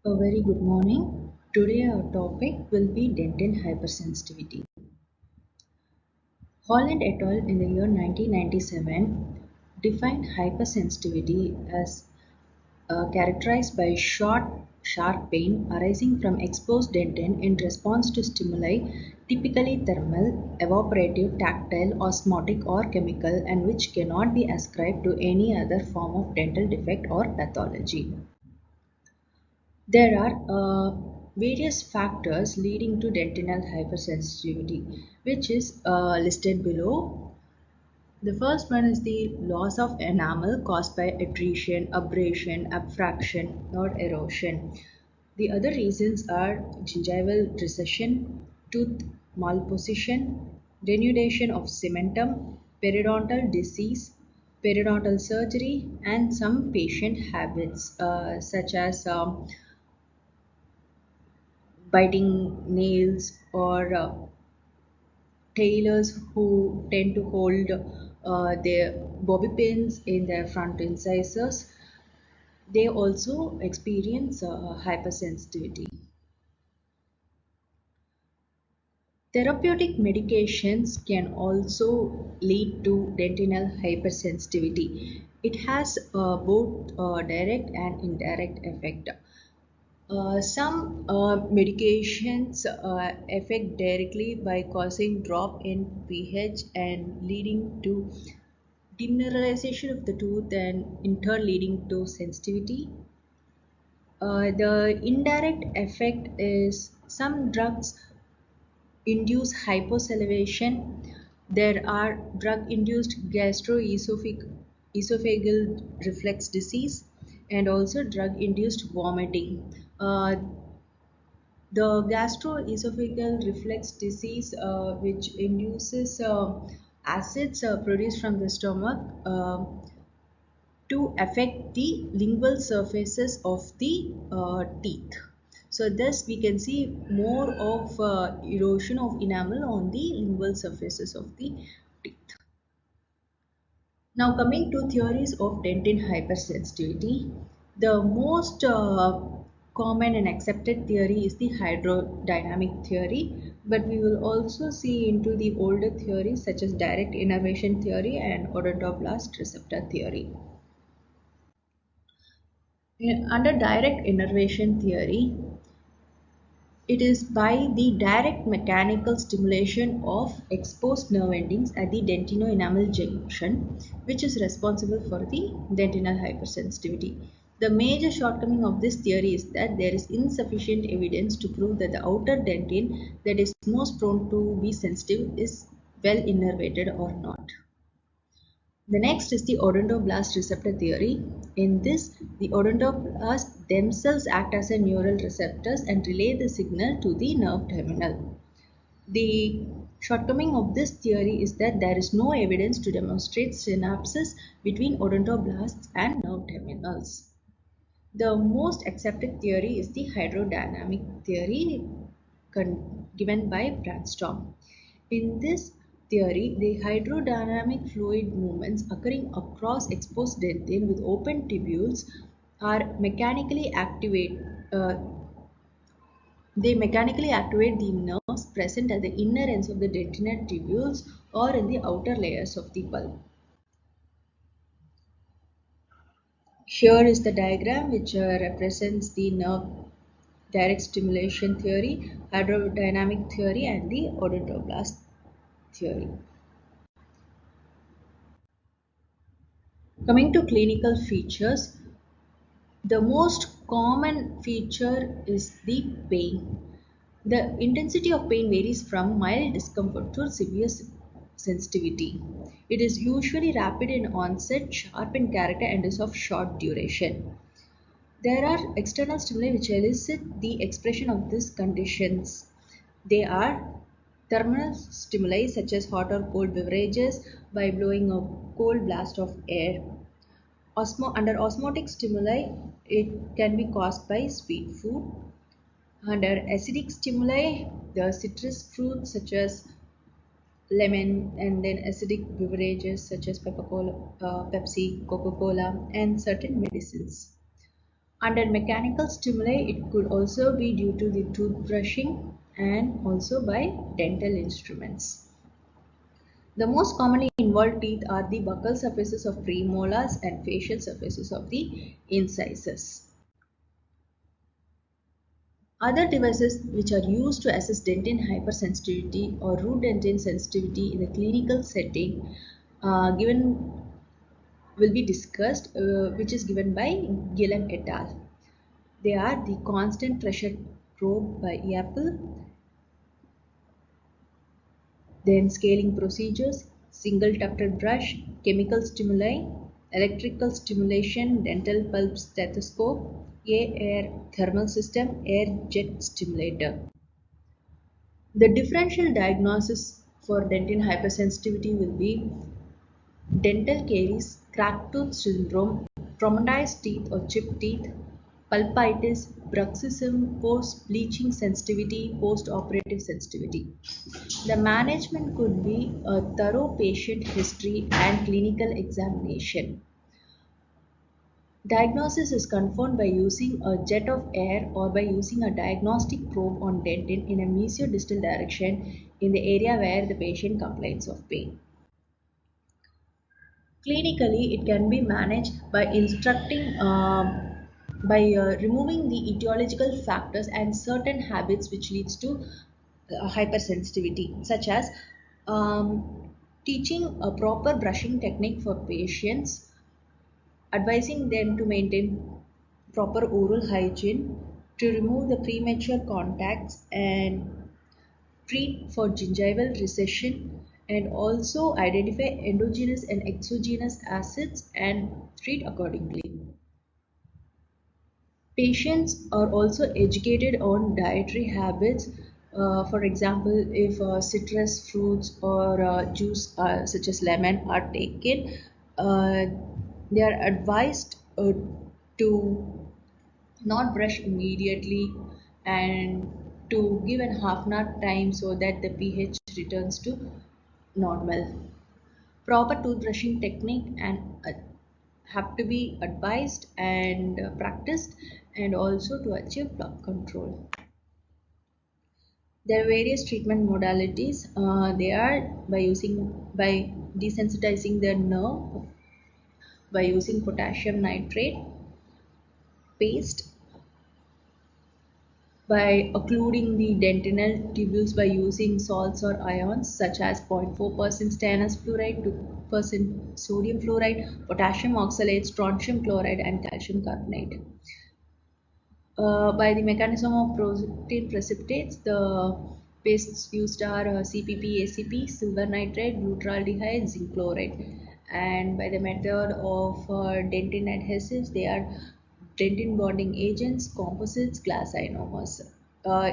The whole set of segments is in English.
A very good morning. Today our topic will be dental hypersensitivity. Holland et al. In the year 1997 defined hypersensitivity as characterized by short, sharp pain arising from exposed dentin in response to stimuli, typically thermal, evaporative, tactile, osmotic, or chemical, and which cannot be ascribed to any other form of dental defect or pathology. There are various factors leading to dentinal hypersensitivity, which is listed below. The first one is the loss of enamel caused by attrition, abrasion, abfraction, or erosion. The other reasons are gingival recession, tooth malposition, denudation of cementum, periodontal disease, periodontal surgery, and some patient habits such as biting nails or tailors who tend to hold their bobby pins in their front incisors. They also experience hypersensitivity. Therapeutic medications can also lead to dentinal hypersensitivity. It has both direct and indirect effect. Some medications affect directly by causing drop in pH and leading to demineralization of the tooth and in turn leading to sensitivity. The indirect effect is some drugs induce hyposalivation. There are drug-induced gastroesophageal reflex disease and also drug-induced vomiting. The gastroesophageal reflex disease, which induces acids produced from the stomach to affect the lingual surfaces of the teeth. So thus we can see more of erosion of enamel on the lingual surfaces of the teeth. Now coming to theories of dentin hypersensitivity, the most common and accepted theory is the hydrodynamic theory, but we will also see into the older theories such as direct innervation theory and odontoblast receptor theory. Under direct innervation theory, it is by the direct mechanical stimulation of exposed nerve endings at the dentino-enamel junction, which is responsible for the dentinal hypersensitivity. The major shortcoming of this theory is that there is insufficient evidence to prove that the outer dentin that is most prone to be sensitive is well innervated or not. The next is the odontoblast receptor theory. In this, the odontoblasts themselves act as a neural receptors and relay the signal to the nerve terminal. The shortcoming of this theory is that there is no evidence to demonstrate synapses between odontoblasts and nerve terminals. The most accepted theory is the hydrodynamic theory given by Branstorm. In this theory, the hydrodynamic fluid movements occurring across exposed dentin with open tubules are uh, mechanically activate the nerves present at the inner ends of the dentinal tubules or in the outer layers of the pulp. Here is the diagram which represents the nerve direct stimulation theory, hydrodynamic theory, and the odontoblast theory. Coming to clinical features, the most common feature is the pain. The intensity of pain varies from mild discomfort to severe sensitivity. It is usually rapid in onset, sharp in character, and is of short duration. There are external stimuli which elicit the expression of these conditions. They are thermal stimuli such as hot or cold beverages by blowing a cold blast of air. Under osmotic stimuli, it can be caused by sweet food. Under acidic stimuli, the citrus fruits such as lemon, and then acidic beverages such as Pepsi, Coca-Cola, and certain medicines. Under mechanical stimuli, it could also be due to the toothbrushing and also by dental instruments. The most commonly involved teeth are the buccal surfaces of premolars and facial surfaces of the incisors. Other devices which are used to assess dentin hypersensitivity or root dentin sensitivity in a clinical setting given will be discussed, which is given by Gillen et al. They are the constant pressure probe by Apple, then scaling procedures, single tufted brush, chemical stimuli, electrical stimulation, dental pulp stethoscope, air thermal system, air jet stimulator. The differential diagnosis for dentin hypersensitivity will be dental caries, cracked tooth syndrome, traumatized teeth or chipped teeth, pulpitis, bruxism, post-bleaching sensitivity, post-operative sensitivity. The management could be a thorough patient history and clinical examination. Diagnosis is confirmed by using a jet of air or by using a diagnostic probe on dentin in a mesiodistal direction in the area where the patient complains of pain. Clinically, it can be managed by instructing by removing the etiological factors and certain habits which leads to hypersensitivity, such as teaching a proper brushing technique for patients, advising them to maintain proper oral hygiene, to remove the premature contacts and treat for gingival recession, and also identify endogenous and exogenous acids and treat accordingly. Patients are also educated on dietary habits. For example, if citrus fruits or juice such as lemon are taken, uh, they are advised to not brush immediately and to give an half an hour time so that the pH returns to normal. Proper toothbrushing technique and have to be advised and practiced, and also to achieve plaque control. There are various treatment modalities. They are by desensitizing the nerve, by using potassium nitrate paste, by occluding the dentinal tubules by using salts or ions such as 0.4% stannous fluoride, 2% sodium fluoride, potassium oxalate, strontium chloride, and calcium carbonate. By the mechanism of protein precipitates, the pastes used are CPP, ACP, silver nitrate, glutaraldehyde, zinc chloride. And by the method of dentin adhesives, they are dentin bonding agents, composites, glass ionomers.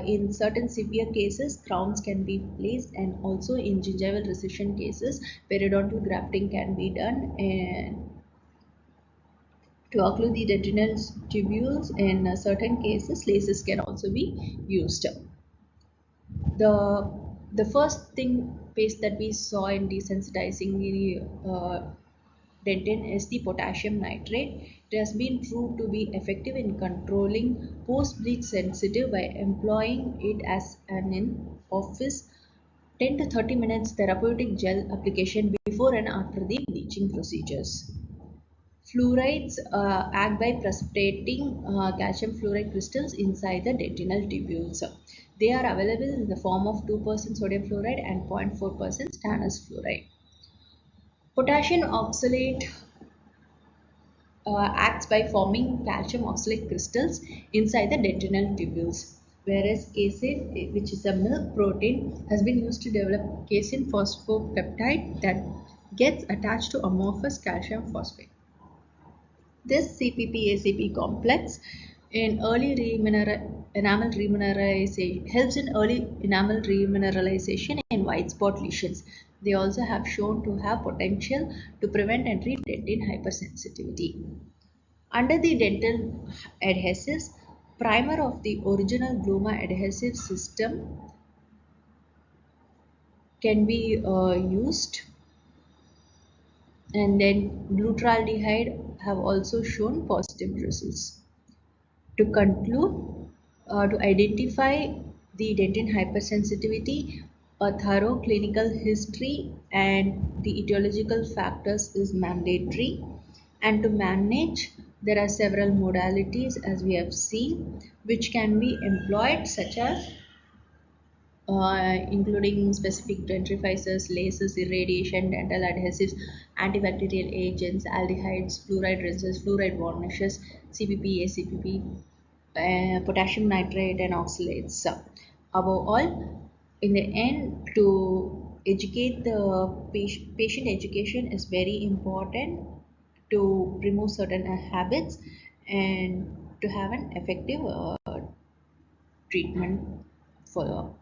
In certain severe cases, crowns can be placed, and also in gingival recession cases, periodontal grafting can be done. And to occlude the dentinal tubules, in certain cases, laces can also be used. The, the first thing paste that we saw in desensitizing the dentin is the potassium nitrate. It has been proved to be effective in controlling post-bleach sensitive by employing it as an in-office 10 to 30 minutes therapeutic gel application before and after the bleaching procedures. Fluorides act by precipitating calcium fluoride crystals inside the dentinal tubules. They are available in the form of 2% sodium fluoride and 0.4% stannous fluoride. Potassium oxalate acts by forming calcium oxalate crystals inside the dentinal tubules, whereas casein, which is a milk protein, has been used to develop casein phosphopeptide that gets attached to amorphous calcium phosphate. This CPP-ACP complex in enamel remineralization helps in early enamel remineralization in white spot lesions. They also have shown to have potential to prevent and treat dentin hypersensitivity. Under the dental adhesives, primer of the original Bluma adhesive system can be used, and then glutaraldehyde have also shown positive results. To conclude, to identify the dentin hypersensitivity, a thorough clinical history and the etiological factors is mandatory. And to manage, there are several modalities as we have seen, which can be employed, such as including specific dentrifiers, lasers, irradiation, dental adhesives, antibacterial agents, aldehydes, fluoride resins, fluoride varnishes, CPP, ACPP, potassium nitrate, and oxalates. So, above all, in the end, to educate the patient education is very important to remove certain habits and to have an effective treatment for